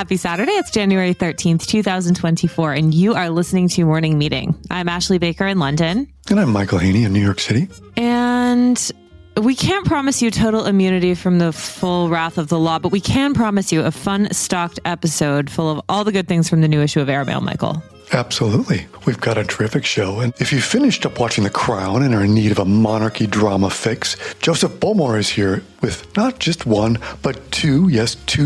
Happy Saturday. It's January 13th, 2024, and you are listening to Morning Meeting. I'm Ashley Baker in London. And I'm Michael Haney in New York City. And we can't promise you total immunity from the full wrath of the law, but we can promise you a fun, stocked episode full of all the good things from the new issue of Airmail, Michael. Absolutely. We've got a terrific show. And if you finished up watching The Crown and are in need of a monarchy drama fix, Joseph Bowmore is here with not just one, but two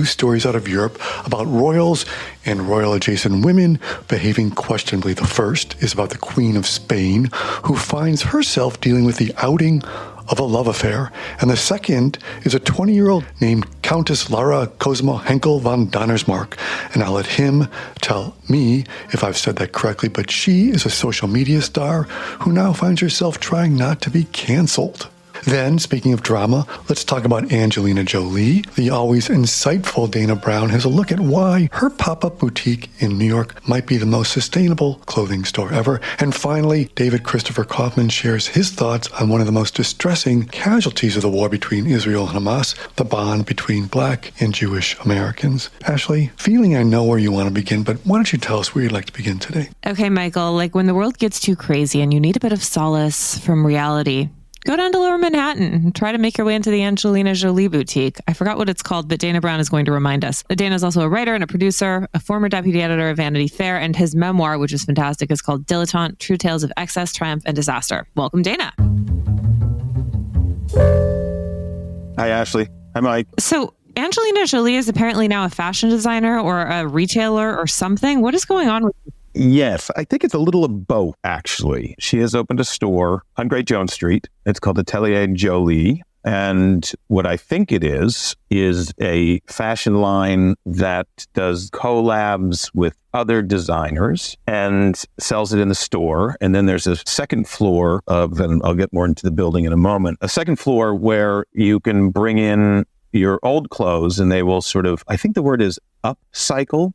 stories out of Europe about royals and royal-adjacent women behaving questionably. The first is about the Queen of Spain, who finds herself dealing with the outing of a love affair. And the second is a 20-year-old named Countess Lara Cosima Henkel von Donnersmarck. And I'll let him tell me if I've said that correctly, but she is a social media star who now finds herself trying not to be canceled. Then, speaking of drama, let's talk about Angelina Jolie. The always insightful Dana Brown has a look at why her pop-up boutique in New York might be the most sustainable clothing store ever. And finally, David Christopher Kaufman shares his thoughts on one of the most distressing casualties of the war between Israel and Hamas, the bond between Black and Jewish Americans. Ashley, feeling I know where you want to begin, but why don't you tell us where you'd like to begin today? Okay, Michael, like when the world gets too crazy and you need a bit of solace from reality, go down to Lower Manhattan and try to make your way into the Angelina Jolie boutique. I forgot what it's called, but Dana Brown is going to remind us. Dana is also a writer and a producer, a former deputy editor of Vanity Fair, and his memoir, which is fantastic, is called Dilettante: True Tales of Excess, Triumph, and Disaster. Welcome, Dana. Hi, Ashley. Hi, Mike. So Angelina Jolie is apparently now a fashion designer or a retailer or something. What is going on with you? Yes, I think it's a little of both, actually. She has opened a store on Great Jones Street. It's called Atelier Jolie. And what I think it is a fashion line that does collabs with other designers and sells it in the store. And then there's a second floor and I'll get more into the building in a moment, a second floor where you can bring in your old clothes and they will sort of, I think the word is upcycle,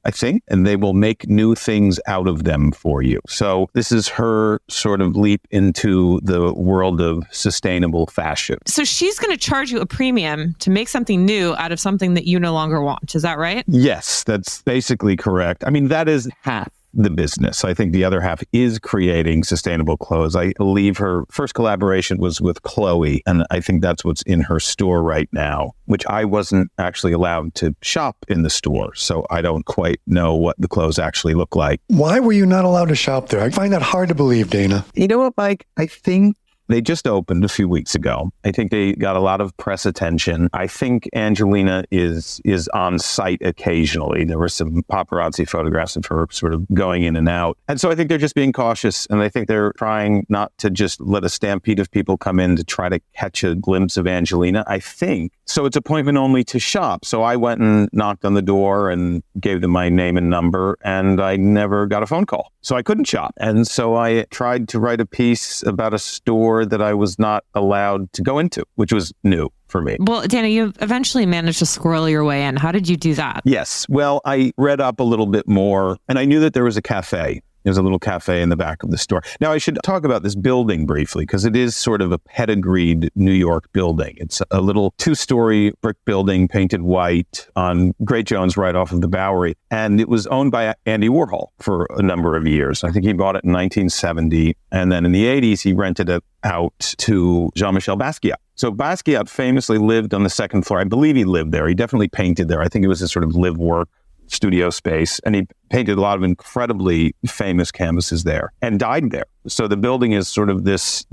and they will make new things out of them for you. So this is her sort of leap into the world of sustainable fashion. So she's going to charge you a premium to make something new out of something that you no longer want. Is that right? Yes, that's basically correct. I mean, that is half the business. I think the other half is creating sustainable clothes. I believe her first collaboration was with Chloe, and I think that's what's in her store right now, which I wasn't actually allowed to shop in the store, so I don't quite know what the clothes actually look like. Why were you not allowed to shop there? I find that hard to believe, Dana. You know what, Mike? I think they just opened a few weeks ago. I think they got a lot of press attention. I think Angelina is on site occasionally. There were some paparazzi photographs of her sort of going in and out. And so I think they're just being cautious. And I think they're trying not to just let a stampede of people come in to try to catch a glimpse of Angelina, I think. So it's appointment only to shop. So I went and knocked on the door and gave them my name and number, and I never got a phone call. So I couldn't shop. And so I tried to write a piece about a store that I was not allowed to go into, which was new for me. Well, Dana, you eventually managed to squirrel your way in. How did you do that? Yes. Well, I read up a little bit more, and I knew that there was a cafe. There's a little cafe in the back of the store. Now, I should talk about this building briefly, because it is sort of a pedigreed New York building. It's a little 2-story brick building painted white on Great Jones right off of the Bowery. And it was owned by Andy Warhol for a number of years. I think he bought it in 1970. And then in the 80s, he rented it out to Jean-Michel Basquiat. So Basquiat famously lived on the second floor. I believe he lived there. He definitely painted there. I think it was his sort of live-work studio space. And he painted a lot of incredibly famous canvases there and died there. So the building is sort of this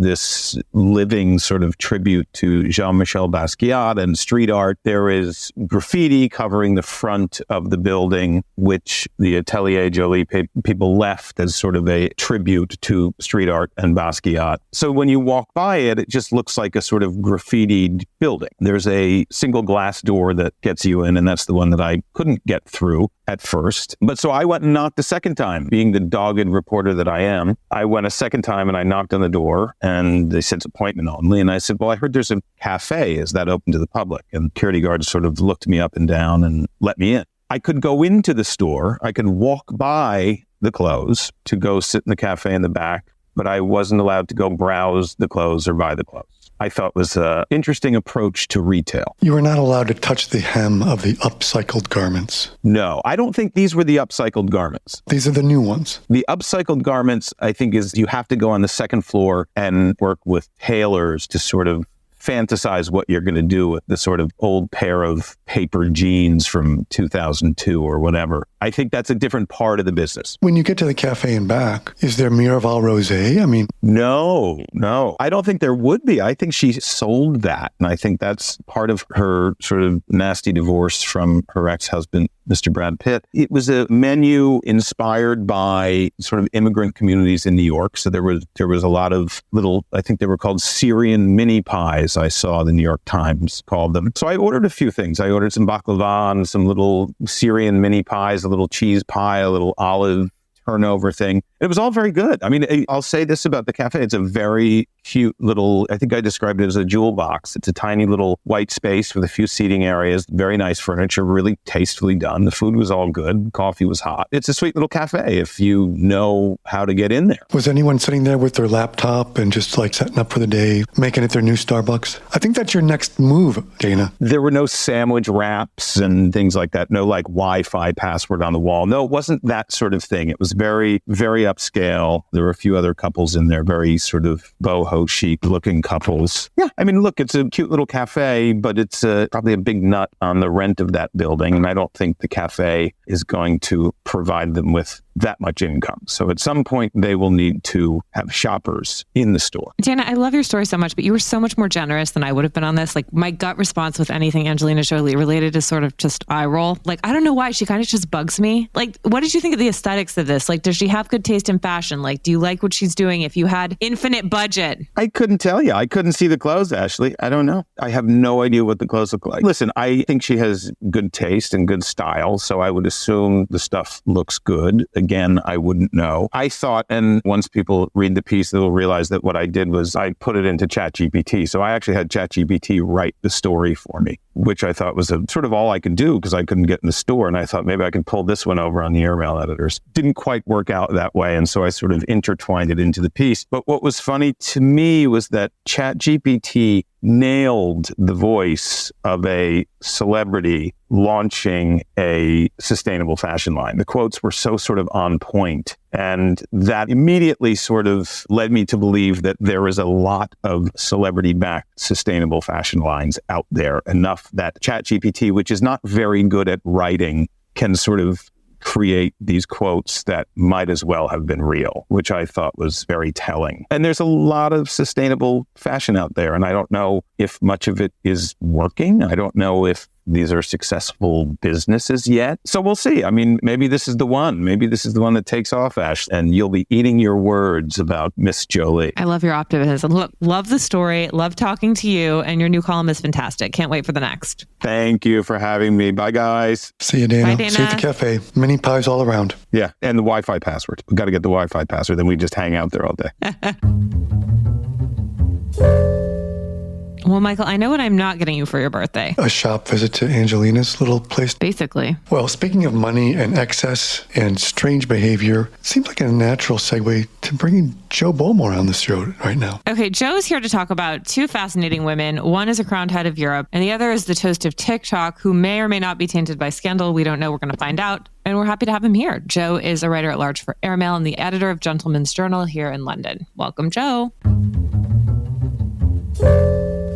living sort of tribute to Jean-Michel Basquiat and street art. There is graffiti covering the front of the building, which the Atelier Jolie people left as sort of a tribute to street art and Basquiat. So when you walk by it, it just looks like a sort of graffitied building. There's a single glass door that gets you in, and that's the one that I couldn't get through at first. But so I went and knocked the second time. Being the dogged reporter that I am, I went a second time and I knocked on the door, and they said it's appointment only. And I said, well, I heard there's a cafe. Is that open to the public? And security guards sort of looked me up and down and let me in. I could go into the store. I could walk by the clothes to go sit in the cafe in the back, but I wasn't allowed to go browse the clothes or buy the clothes. I thought was an interesting approach to retail. You were not allowed to touch the hem of the upcycled garments. No, I don't think these were the upcycled garments. These are the new ones. The upcycled garments, I think, is you have to go on the second floor and work with tailors to sort of fantasize what you're going to do with the sort of old pair of paper jeans from 2002 or whatever. I think that's a different part of the business. When you get to the cafe and back, is there Miraval Rosé? I mean, No. I don't think there would be. I think she sold that. And I think that's part of her sort of nasty divorce from her ex-husband, Mr. Brad Pitt. It was a menu inspired by sort of immigrant communities in New York. So there was a lot of little, I think they were called Syrian mini pies. I saw the New York Times called them. So I ordered a few things. I ordered some baklava and some little Syrian mini pies, a little cheese pie, a little olive turnover thing. It was all very good. I mean, I'll say this about the cafe. It's a very cute little, I think I described it as a jewel box. It's a tiny little white space with a few seating areas, very nice furniture, really tastefully done. The food was all good. Coffee was hot. It's a sweet little cafe if you know how to get in there. Was anyone sitting there with their laptop and just like setting up for the day, making it their new Starbucks? I think that's your next move, Dana. There were no sandwich wraps and things like that. No like Wi-Fi password on the wall. No, it wasn't that sort of thing. It was very, very upscale. There were a few other couples in there, very sort of boho chic looking couples. Yeah, I mean, look, it's a cute little cafe, but it's probably a big nut on the rent of that building. And I don't think the cafe is going to provide them with that much income. So at some point, they will need to have shoppers in the store. Dana, I love your story so much, but you were so much more generous than I would have been on this. Like, my gut response with anything Angelina Jolie related is sort of just eye roll. Like, I don't know why. She kind of just bugs me. Like, what did you think of the aesthetics of this? Like, does she have good taste in fashion? Like, do you like what she's doing if you had infinite budget? I couldn't tell you. I couldn't see the clothes, Ashley. I don't know. I have no idea what the clothes look like. Listen, I think she has good taste and good style, so I would assume the stuff looks good. Again, I wouldn't know. I thought, and once people read the piece, they'll realize that what I did was I put it into ChatGPT. So I actually had ChatGPT write the story for me, which I thought was sort of all I could do because I couldn't get in the store. And I thought maybe I can pull this one over on the Airmail editors. Didn't quite work out that way. And so I sort of intertwined it into the piece. But what was funny to me was that ChatGPT nailed the voice of a celebrity launching a sustainable fashion line. The quotes were so sort of on point. And that immediately sort of led me to believe that there is a lot of celebrity-backed sustainable fashion lines out there, enough that ChatGPT, which is not very good at writing, can sort of create these quotes that might as well have been real, which I thought was very telling. And there's a lot of sustainable fashion out there, and I don't know if much of it is working. I don't know if these are successful businesses yet. So we'll see. I mean, maybe this is the one. Maybe this is the one that takes off, Ash, and you'll be eating your words about Miss Jolie. I love your optimism. Look, love the story. Love talking to you. And your new column is fantastic. Can't wait for the next. Thank you for having me. Bye, guys. See you, Dana. Bye, Dana. See you at the cafe. Mini pies all around. Yeah, and the Wi-Fi password. We've got to get the Wi-Fi password. Then we just hang out there all day. Well, Michael, I know what I'm not getting you for your birthday. A shop visit to Angelina's little place. Basically. Well, speaking of money and excess and strange behavior, it seems like a natural segue to bringing Joe Beaumont on the show right now. Okay, Joe is here to talk about two fascinating women. One is a crowned head of Europe, and the other is the toast of TikTok, who may or may not be tainted by scandal. We don't know. We're going to find out. And we're happy to have him here. Joe is a writer at large for Airmail and the editor of Gentleman's Journal here in London. Welcome, Joe.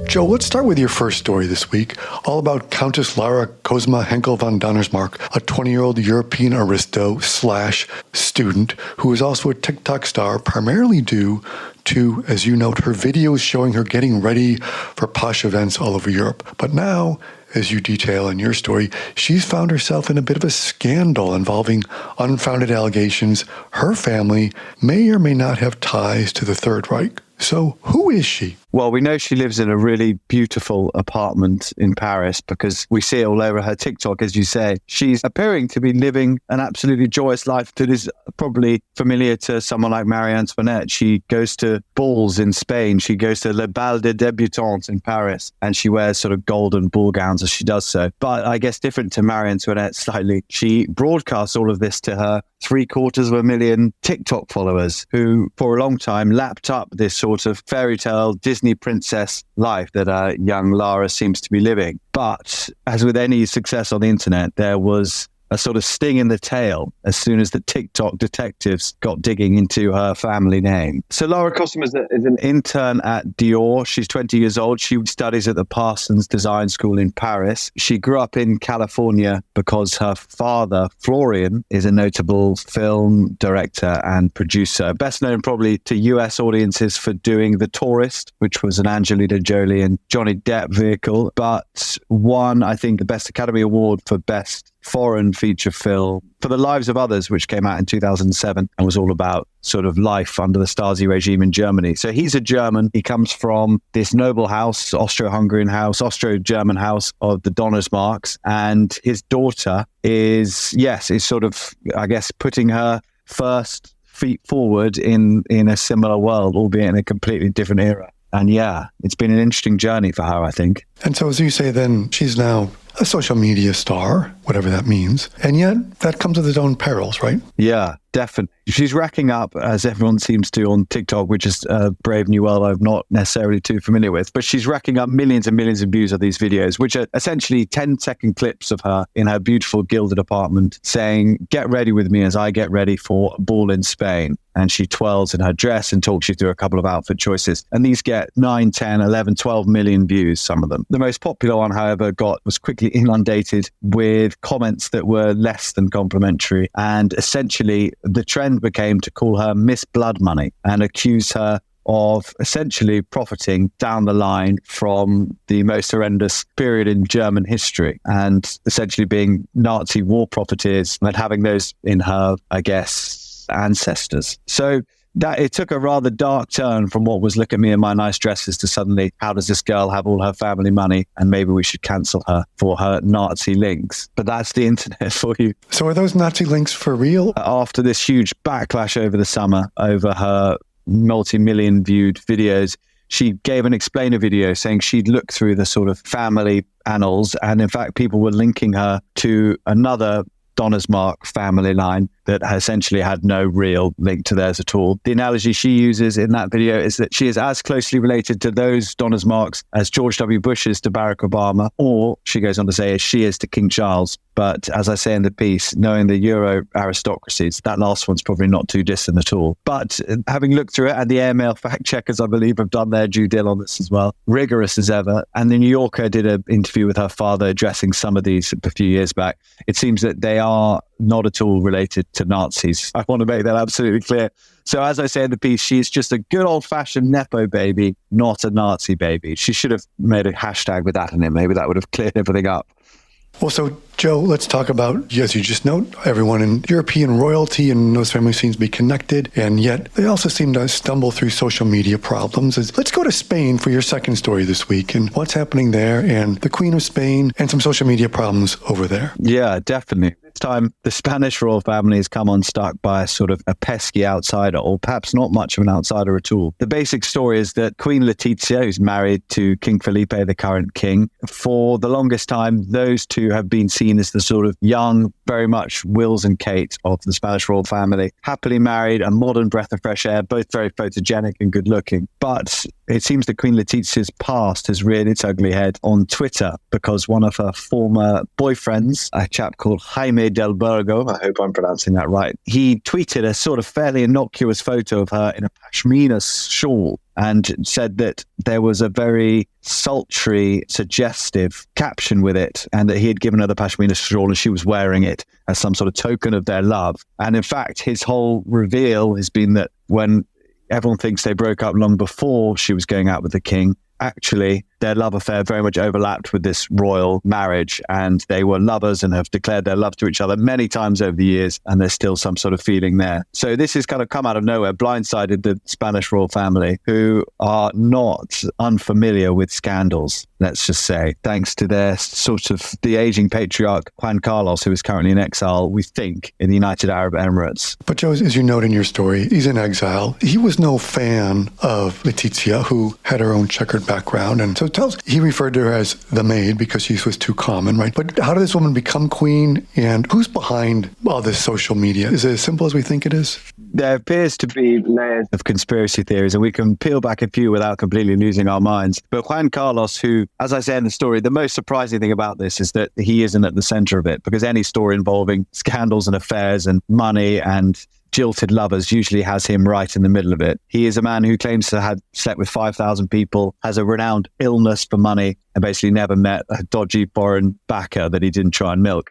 Joe, let's start with your first story this week, all about Countess Lara Cosima Henkel von Donnersmarck, a 20-year-old European aristo/student who is also a TikTok star, primarily due to, as you note, her videos showing her getting ready for posh events all over Europe. But now, as you detail in your story, she's found herself in a bit of a scandal involving unfounded allegations her family may or may not have ties to the Third Reich. So who is she? Well, we know she lives in a really beautiful apartment in Paris because we see it all over her TikTok, as you say. She's appearing to be living an absolutely joyous life that is probably familiar to someone like Marie Antoinette. She goes to balls in Spain. She goes to Le Bal des Débutantes in Paris, and she wears sort of golden ball gowns as she does so. But I guess different to Marie Antoinette slightly, she broadcasts all of this to her 750,000 TikTok followers who, for a long time, lapped up this sort of fairy tale Disney Disney princess life that young Lara seems to be living. But as with any success on the internet, there was a sort of sting in the tail as soon as the TikTok detectives got digging into her family name. So Lara Costa is an intern at Dior. She's 20 years old. She studies at the Parsons Design School in Paris. She grew up in California because her father, Florian, is a notable film director and producer, best known probably to US audiences for doing The Tourist, which was an Angelina Jolie and Johnny Depp vehicle, but won, I think, the Best Academy Award for Best Foreign Feature Film for The Lives of Others, which came out in 2007 and was all about sort of life under the Stasi regime in Germany. So he's a German. He comes from this noble house, Austro-Hungarian house, Austro-German house of the Donnersmarks. And his daughter is sort of, I guess, putting her first feet forward in a similar world, albeit in a completely different era. And yeah, it's been an interesting journey for her, I think. And so as you say, then she's now a social media star, whatever that means. And yet that comes with its own perils, right? Yeah, definitely. She's racking up, as everyone seems to on TikTok, which is a brave new world I'm not necessarily too familiar with, but she's racking up millions and millions of views of these videos, which are essentially 10-second clips of her in her beautiful gilded apartment saying, "Get ready with me as I get ready for a ball in Spain." And she twirls in her dress and talks you through a couple of outfit choices. And these get 9, 10, 11, 12 million views, some of them. The most popular one, however, was quickly inundated with comments that were less than complimentary. And essentially, the trend became to call her Miss Blood Money and accuse her of essentially profiting down the line from the most horrendous period in German history and essentially being Nazi war profiteers and having those in her, I guess, ancestors. So that it took a rather dark turn from what was look at me in my nice dresses to suddenly, how does this girl have all her family money and maybe we should cancel her for her Nazi links? But that's the internet for you. So are those Nazi links for real? After this huge backlash over the summer over her multi-million viewed videos, she gave an explainer video saying she'd looked through the sort of family annals and in fact people were linking her to another Donnersmarck family line that essentially had no real link to theirs at all. The analogy she uses in that video is that she is as closely related to those Donnersmarcks as George W. Bush is to Barack Obama, or she goes on to say, as she is to King Charles. But as I say in the piece, knowing the Euro aristocracies, that last one's probably not too distant at all. But having looked through it, and the AML fact checkers, I believe, have done their due diligence on this as well, rigorous as ever. And the New Yorker did an interview with her father addressing some of these a few years back. It seems that they are not at all related to Nazis. I want to make that absolutely clear. So as I say in the piece, she's just a good old-fashioned Nepo baby, not a Nazi baby. She should have made a hashtag with that in it. Maybe that would have cleared everything up. Well, so Joe, let's talk about, as you just note, everyone in European royalty and those families seems to be connected, and yet they also seem to stumble through social media problems. Let's go to Spain for your second story this week, and what's happening there, and the Queen of Spain, and some social media problems over there. Yeah, definitely. This time, the Spanish royal family has come unstuck by a sort of a pesky outsider, or perhaps not much of an outsider at all. The basic story is that Queen Letizia, who's married to King Felipe, the current king, for the longest time, those two have been seen as the sort of young, very much Wills and Kate of the Spanish royal family, happily married, a modern breath of fresh air, both very photogenic and good looking. But it seems that Queen Letizia's past has reared its ugly head on Twitter because one of her former boyfriends, a chap called Jaime del Burgo, I hope I'm pronouncing that right, he tweeted a sort of fairly innocuous photo of her in a pashmina shawl and said that there was a very sultry, suggestive caption with it, and that he had given her the pashmina shawl and she was wearing it as some sort of token of their love. And in fact, his whole reveal has been that when everyone thinks they broke up long before she was going out with the king, actually their love affair very much overlapped with this royal marriage, and they were lovers and have declared their love to each other many times over the years, and there's still some sort of feeling there. So this has kind of come out of nowhere, blindsided the Spanish royal family, who are not unfamiliar with scandals, let's just say, thanks to their sort of the aging patriarch Juan Carlos, who is currently in exile, we think, in the United Arab Emirates. But Joe, as you note in your story, he's in exile. He was no fan of Letizia, who had her own checkered background, and so he referred to her as the maid because she was too common, right? But how did this woman become queen, and who's behind all this social media? Is it as simple as we think it is? There appears to be layers of conspiracy theories, and we can peel back a few without completely losing our minds. But Juan Carlos, who, as I say in the story, the most surprising thing about this is that he isn't at the center of it, because any story involving scandals and affairs and money and jilted lovers usually has him right in the middle of it. He is a man who claims to have slept with 5,000 people, has a renowned illness for money, and basically never met a dodgy foreign backer that he didn't try and milk.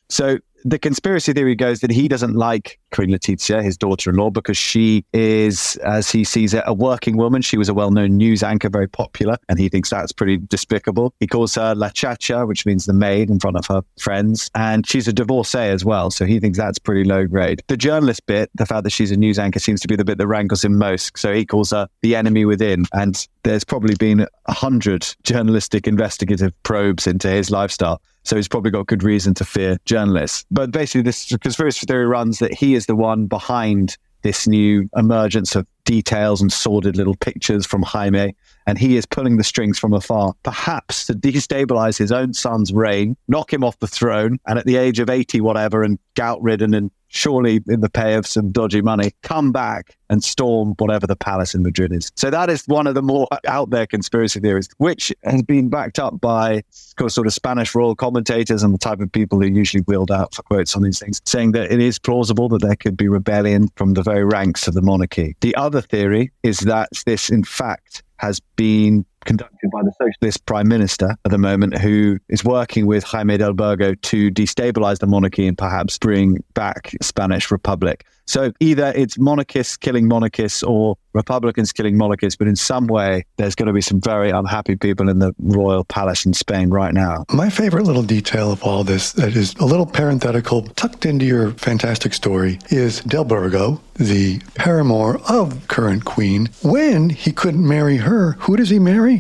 So the conspiracy theory goes that he doesn't like Queen Letizia, his daughter-in-law, because she is, as he sees it, a working woman. She was a well-known news anchor, very popular, and he thinks that's pretty despicable. He calls her La Chacha, which means the maid, in front of her friends, and she's a divorcee as well, so he thinks that's pretty low grade. The journalist bit, the fact that she's a news anchor, seems to be the bit that rankles him most, so he calls her the enemy within, and there's probably been 100 journalistic investigative probes into his lifestyle. So he's probably got good reason to fear journalists. But basically, this conspiracy theory runs that he is the one behind this new emergence of details and sordid little pictures from Jaime, and he is pulling the strings from afar, perhaps to destabilize his own son's reign, knock him off the throne, and at the age of 80 whatever, and gout-ridden and surely in the pay of some dodgy money, come back and storm whatever the palace in Madrid is. So that is one of the more out there conspiracy theories, which has been backed up by sort of Spanish royal commentators and the type of people who usually wield out for quotes on these things, saying that it is plausible that there could be rebellion from the very ranks of the monarchy. The other theory is that this, in fact, has been conducted by the socialist prime minister at the moment, who is working with Jaime del Burgo to destabilize the monarchy and perhaps bring back the Spanish Republic. So either it's monarchists killing monarchists or Republicans killing monarchists, but in some way there's going to be some very unhappy people in the royal palace in Spain right now. My favorite little detail of all this, that is a little parenthetical tucked into your fantastic story, is Del Burgo, the paramour of current queen. When he couldn't marry her, who does he marry?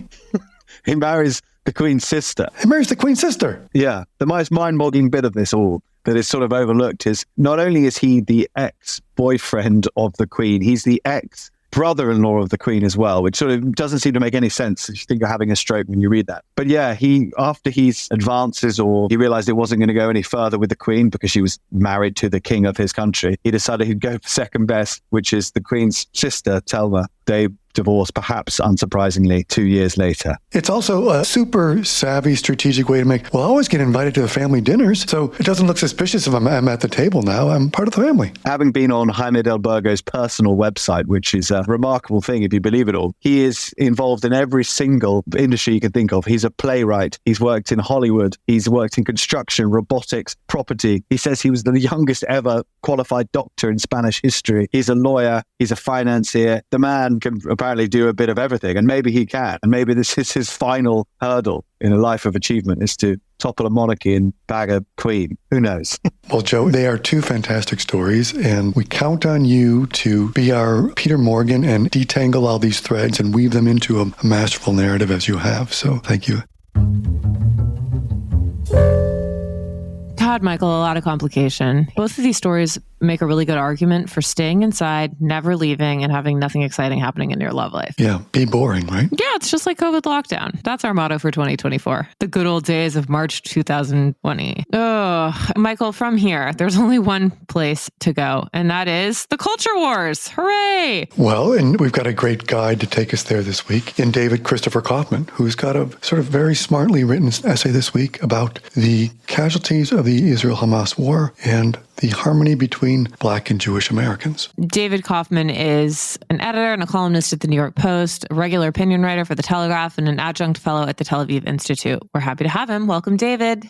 He marries the Queen's sister. He marries the Queen's sister. Yeah. The most mind-boggling bit of this all that is sort of overlooked is not only is he the ex-boyfriend of the Queen, he's the ex-brother-in-law of the Queen as well, which sort of doesn't seem to make any sense if you think you're having a stroke when you read that. But yeah, after his advances, or he realized it wasn't going to go any further with the Queen because she was married to the king of his country, he decided he'd go for second best, which is the Queen's sister, Thelma. They divorced, perhaps unsurprisingly, 2 years later. It's also a super savvy, strategic way to make, well, I always get invited to the family dinners, so it doesn't look suspicious if I'm at the table now. I'm part of the family. Having been on Jaime del Burgo's personal website, which is a remarkable thing if you believe it all, he is involved in every single industry you can think of. He's a playwright. He's worked in Hollywood. He's worked in construction, robotics, property. He says he was the youngest ever qualified doctor in Spanish history. He's a lawyer. He's a financier. The man can apparently do a bit of everything, and maybe he can. And maybe this is his final hurdle in a life of achievement, is to topple a monarchy and bag a queen. Who knows? Well, Joe, they are two fantastic stories, and we count on you to be our Peter Morgan and detangle all these threads and weave them into a masterful narrative as you have. So thank you. God, Michael, a lot of complication. Both of these stories make a really good argument for staying inside, never leaving, and having nothing exciting happening in your love life. Yeah, be boring, right? Yeah, it's just like COVID lockdown. That's our motto for 2024. The good old days of March 2020. Oh, Michael, from here, there's only one place to go, and that is the Culture Wars. Hooray! Well, and we've got a great guide to take us there this week in David Christopher Kaufman, who's got a sort of very smartly written essay this week about the casualties of the Israel-Hamas war and the harmony between Black and Jewish Americans. David Kaufman is an editor and a columnist at the New York Post, a regular opinion writer for The Telegraph, and an adjunct fellow at the Tel Aviv Institute. We're happy to have him. Welcome, David.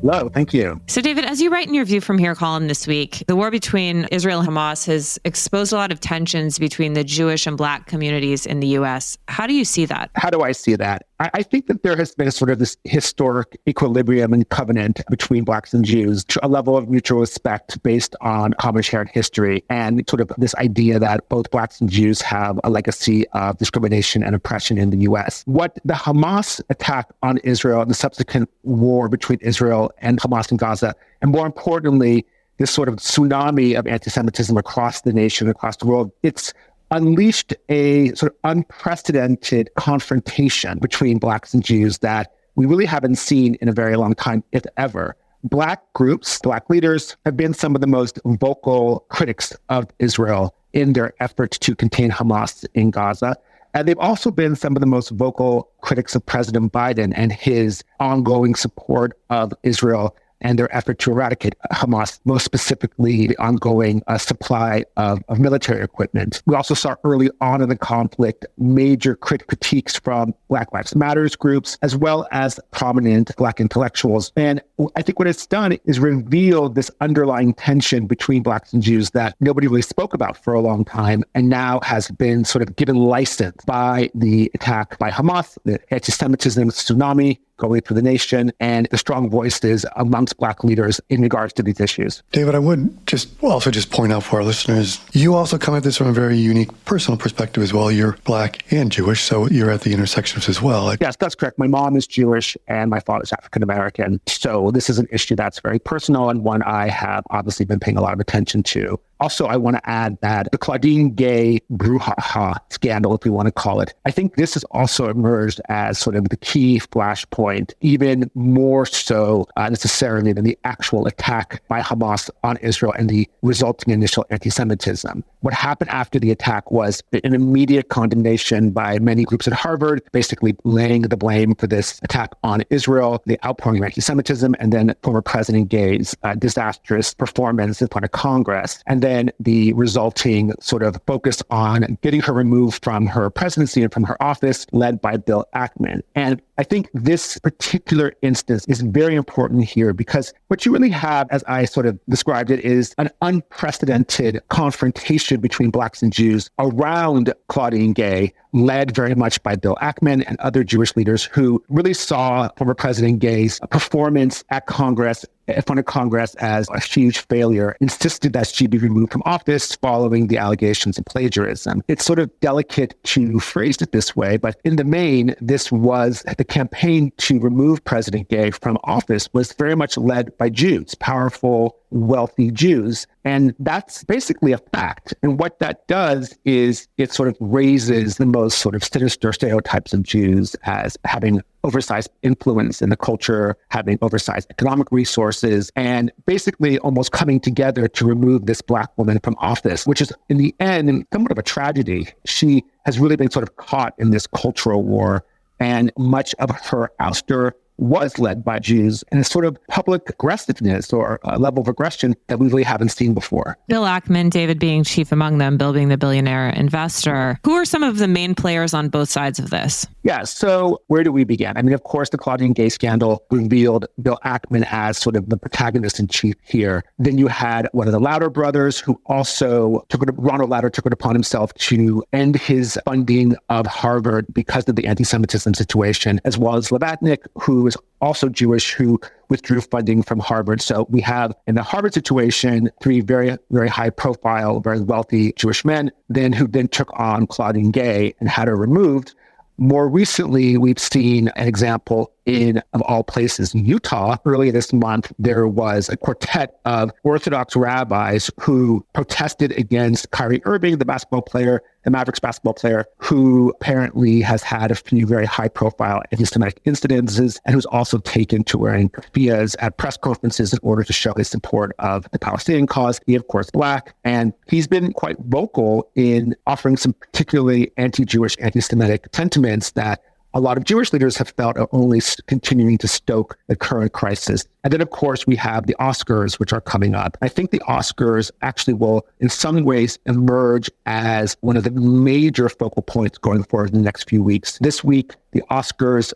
Hello, thank you. So, David, as you write in your View from Here column this week, the war between Israel and Hamas has exposed a lot of tensions between the Jewish and Black communities in the U.S. How do you see that? How do I see that? I think that there has been sort of this historic equilibrium and covenant between Blacks and Jews, to a level of mutual respect based on common shared history, and sort of this idea that both Blacks and Jews have a legacy of discrimination and oppression in the U.S. What the Hamas attack on Israel and the subsequent war between Israel and Hamas in Gaza, and more importantly, this sort of tsunami of anti-Semitism across the nation, across the world, it's unleashed a sort of unprecedented confrontation between Blacks and Jews that we really haven't seen in a very long time, if ever. Black groups, Black leaders have been some of the most vocal critics of Israel in their effort to contain Hamas in Gaza. And they've also been some of the most vocal critics of President Biden and his ongoing support of Israel and their effort to eradicate Hamas, most specifically the ongoing supply of military equipment. We also saw early on in the conflict major critiques from Black Lives Matters groups, as well as prominent Black intellectuals. And I think what it's done is revealed this underlying tension between Blacks and Jews that nobody really spoke about for a long time, and now has been sort of given license by the attack by Hamas, the anti-Semitism tsunami going through the nation, and the strong voices amongst Black leaders in regards to these issues. David, I would also point out for our listeners, you also come at this from a very unique personal perspective as well. You're Black and Jewish, so you're at the intersections as well. Yes, that's correct. My mom is Jewish and my father's African American. So this is an issue that's very personal and one I have obviously been paying a lot of attention to. Also, I want to add that the Claudine Gay brouhaha scandal, if we want to call it, I think this has also emerged as sort of the key flashpoint, even more so necessarily than the actual attack by Hamas on Israel and the resulting initial anti-Semitism. What happened after the attack was an immediate condemnation by many groups at Harvard, basically laying the blame for this attack on Israel, the outpouring of anti-Semitism, and then former President Gay's disastrous performance in front of Congress. And then the resulting sort of focus on getting her removed from her presidency and from her office, led by Bill Ackman. And I think this particular instance is very important here because what you really have, as I sort of described it, is an unprecedented confrontation between Blacks and Jews around Claudine Gay, led very much by Bill Ackman and other Jewish leaders who really saw former President Gay's performance at Congress, in front of Congress, as a huge failure, insisted that she be removed from office following the allegations of plagiarism. It's sort of delicate to phrase it this way, but in the main, this was the campaign to remove President Gay from office was very much led by Jews, powerful, wealthy Jews. And that's basically a fact. And what that does is it sort of raises the most sort of sinister stereotypes of Jews as having oversized influence in the culture, having oversized economic resources, and basically almost coming together to remove this Black woman from office, which is in the end somewhat of a tragedy. She has really been sort of caught in this cultural war, and much of her ouster was led by Jews, and a sort of public aggressiveness or a level of aggression that we really haven't seen before. Bill Ackman, David being chief among them, Bill being the billionaire investor. Who are some of the main players on both sides of this? Yeah, so where do we begin? I mean, of course, the Claudine Gay scandal revealed Bill Ackman as sort of the protagonist in chief here. Then you had one of the Louder brothers who also Ronald Louder took it upon himself to end his funding of Harvard because of the anti-Semitism situation, as well as Levatnik, who is also Jewish, who withdrew funding from Harvard. So we have, in the Harvard situation, three very, very high profile, very wealthy Jewish men, who took on Claudine Gay and had her removed. More recently, we've seen an example in, of all places, Utah. Earlier this month, there was a quartet of Orthodox rabbis who protested against Kyrie Irving, the basketball player, the Mavericks basketball player, who apparently has had a few very high-profile anti-Semitic incidences and who's also taken to wearing keffiyehs at press conferences in order to show his support of the Palestinian cause. He, of course, Black, and he's been quite vocal in offering some particularly anti-Jewish, anti-Semitic sentiments that a lot of Jewish leaders have felt are only continuing to stoke the current crisis. And then, of course, we have the Oscars, which are coming up. I think the Oscars actually will, in some ways, emerge as one of the major focal points going forward in the next few weeks. This week, the Oscars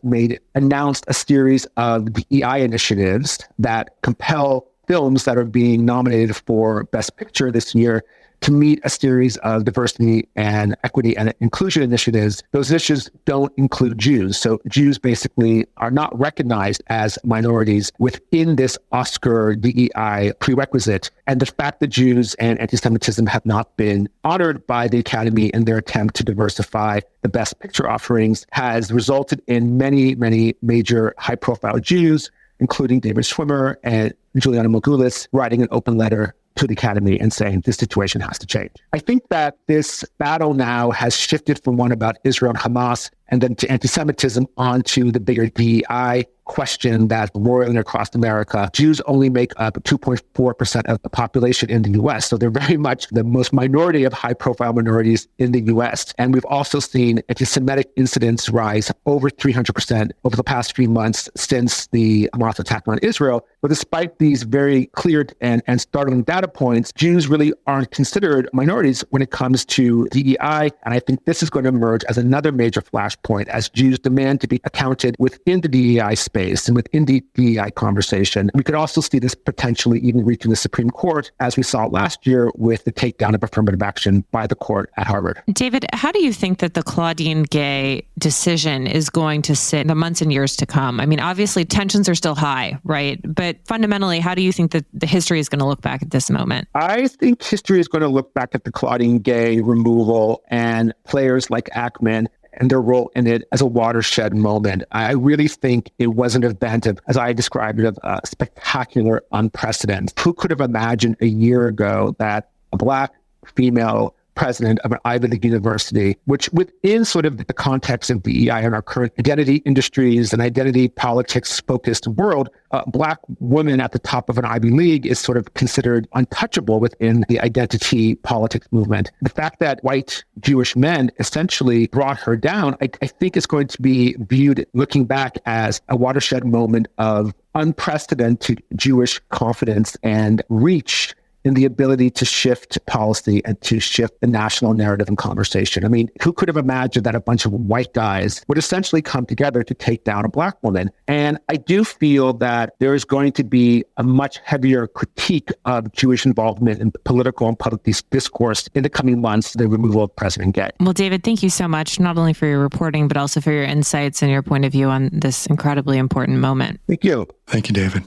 announced a series of DEI initiatives that compel films that are being nominated for Best Picture this year to meet a series of diversity and equity and inclusion initiatives. Those initiatives don't include Jews. So Jews basically are not recognized as minorities within this Oscar DEI prerequisite. And the fact that Jews and anti-Semitism have not been honored by the Academy in their attempt to diversify the Best Picture offerings has resulted in many, many major high-profile Jews, including David Schwimmer and Juliana Mogoulis, writing an open letter to the Academy and saying this situation has to change. I think that this battle now has shifted from one about Israel and Hamas and then to anti-Semitism onto the bigger DEI question that's roiling across America. Jews only make up 2.4% of the population in the US. So they're very much the most minority of high-profile minorities in the US. And we've also seen anti-Semitic incidents rise over 300% over the past few months since the Hamas attack on Israel. But despite these very clear and startling data points, Jews really aren't considered minorities when it comes to DEI. And I think this is going to emerge as another major flashpoint as Jews demand to be accounted within the DEI space and within the DEI conversation. We could also see this potentially even reaching the Supreme Court, as we saw last year with the takedown of affirmative action by the court at Harvard. David, how do you think that the Claudine Gay decision is going to sit in the months and years to come? I mean, obviously tensions are still high, right? But fundamentally, how do you think that the history is going to look back at this moment? I think history is going to look back at the Claudine Gay removal and players like Ackman and their role in it as a watershed moment. I really think it was an event of, as I described it, of spectacular, unprecedented. Who could have imagined a year ago that a Black female president of an Ivy League university, which within sort of the context of DEI and our current identity industries and identity politics focused world, a Black woman at the top of an Ivy League is sort of considered untouchable within the identity politics movement. The fact that white Jewish men essentially brought her down, I think is going to be viewed looking back as a watershed moment of unprecedented Jewish confidence and reach in the ability to shift policy and to shift the national narrative and conversation. I mean, who could have imagined that a bunch of white guys would essentially come together to take down a Black woman? And I do feel that there is going to be a much heavier critique of Jewish involvement in political and public discourse in the coming months, the removal of President Gay. Well, David, thank you so much, not only for your reporting, but also for your insights and your point of view on this incredibly important moment. Thank you. Thank you, David.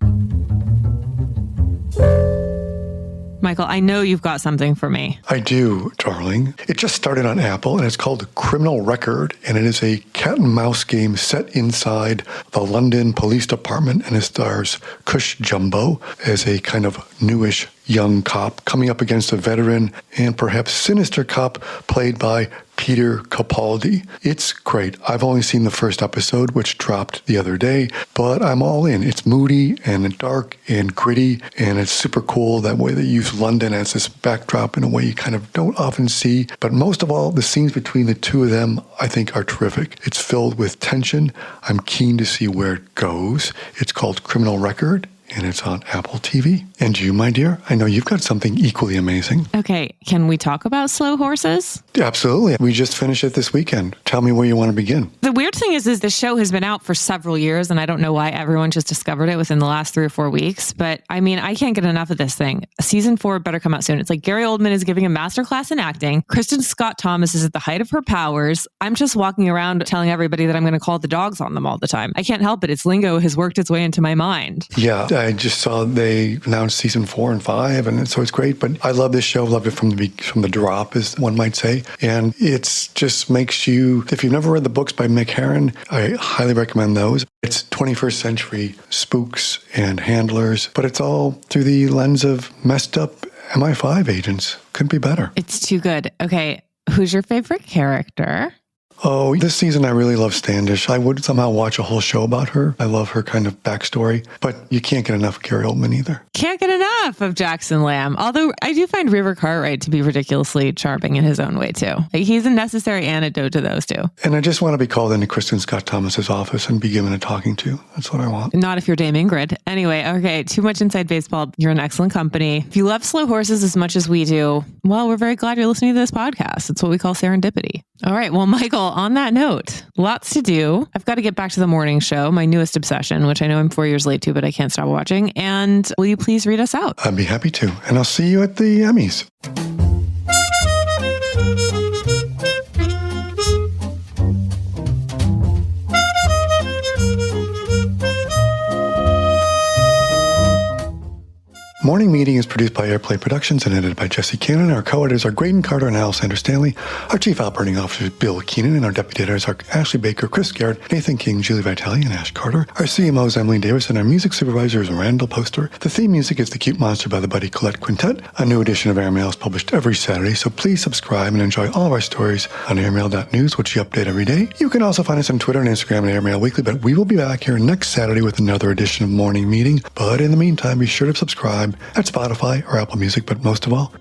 Michael, I know you've got something for me. I do, darling. It just started on Apple, and it's called Criminal Record, and it is a cat and mouse game set inside the London Police Department, and it stars Cush Jumbo as a kind of newish young cop coming up against a veteran and perhaps sinister cop played by Peter Capaldi. It's great. I've only seen the first episode, which dropped the other day, but I'm all in. It's moody and dark and gritty, and it's super cool that way they use London as this backdrop in a way you kind of don't often see. But most of all, the scenes between the two of them, I think, are terrific. It's filled with tension. I'm keen to see where it goes. It's called Criminal Record, and it's on Apple TV. And you, my dear, I know you've got something equally amazing. Okay, can we talk about slow horses? Absolutely. We just finished it this weekend. Tell me where you want to begin. The weird thing is the show has been out for several years, and I don't know why everyone just discovered it within the last 3 or 4 weeks. But I mean, I can't get enough of this thing. Season 4 better come out soon. It's like Gary Oldman is giving a masterclass in acting. Kristen Scott Thomas is at the height of her powers. I'm just walking around telling everybody that I'm going to call the dogs on them all the time. I can't help it. Its lingo has worked its way into my mind. Yeah, I just saw they announced season 4 and 5, and so it's great. But I love this show. Loved it from the drop, as one might say. And it's just makes you, if you've never read the books by Mick Herron, I highly recommend those. It's 21st century spooks and handlers, but it's all through the lens of messed up MI5 agents. Couldn't be better. It's too good. Okay, who's your favorite character? Oh, this season I really love Standish. I would somehow watch a whole show about her. I love her kind of backstory, but you can't get enough of Gary Oldman either. Can't get enough of Jackson Lamb. Although I do find River Cartwright to be ridiculously charming in his own way too. Like, he's a necessary antidote to those two. And I just want to be called into Kristen Scott Thomas's office and be given a talking to. That's what I want. Not if you're Dame Ingrid. Anyway, okay, too much inside baseball. You're an excellent company. If you love slow horses as much as we do, well, we're very glad you're listening to this podcast. It's what we call serendipity. All right. Well, Michael, on that note, lots to do. I've got to get back to the morning show, my newest obsession, which I know I'm 4 years late to, but I can't stop watching. And will you please read us out? I'd be happy to. And I'll see you at the Emmys. Morning Meeting is produced by Airplay Productions and edited by Jesse Cannon. Our co-editors are Graydon Carter and Alexander Stanley. Our chief operating officer is Bill Keenan, and our deputy editors are Ashley Baker, Chris Garrett, Nathan King, Julie Vitale, and Ash Carter. Our CMO is Emily Davis, and our music supervisor is Randall Poster. The theme music is The Cute Monster by the Buddy Collette Quintet. A new edition of Airmail is published every Saturday, so please subscribe and enjoy all of our stories on airmail.news, which we update every day. You can also find us on Twitter and Instagram at Airmail Weekly, but we will be back here next Saturday with another edition of Morning Meeting. But in the meantime, be sure to subscribe at Spotify or Apple Music, but most of all,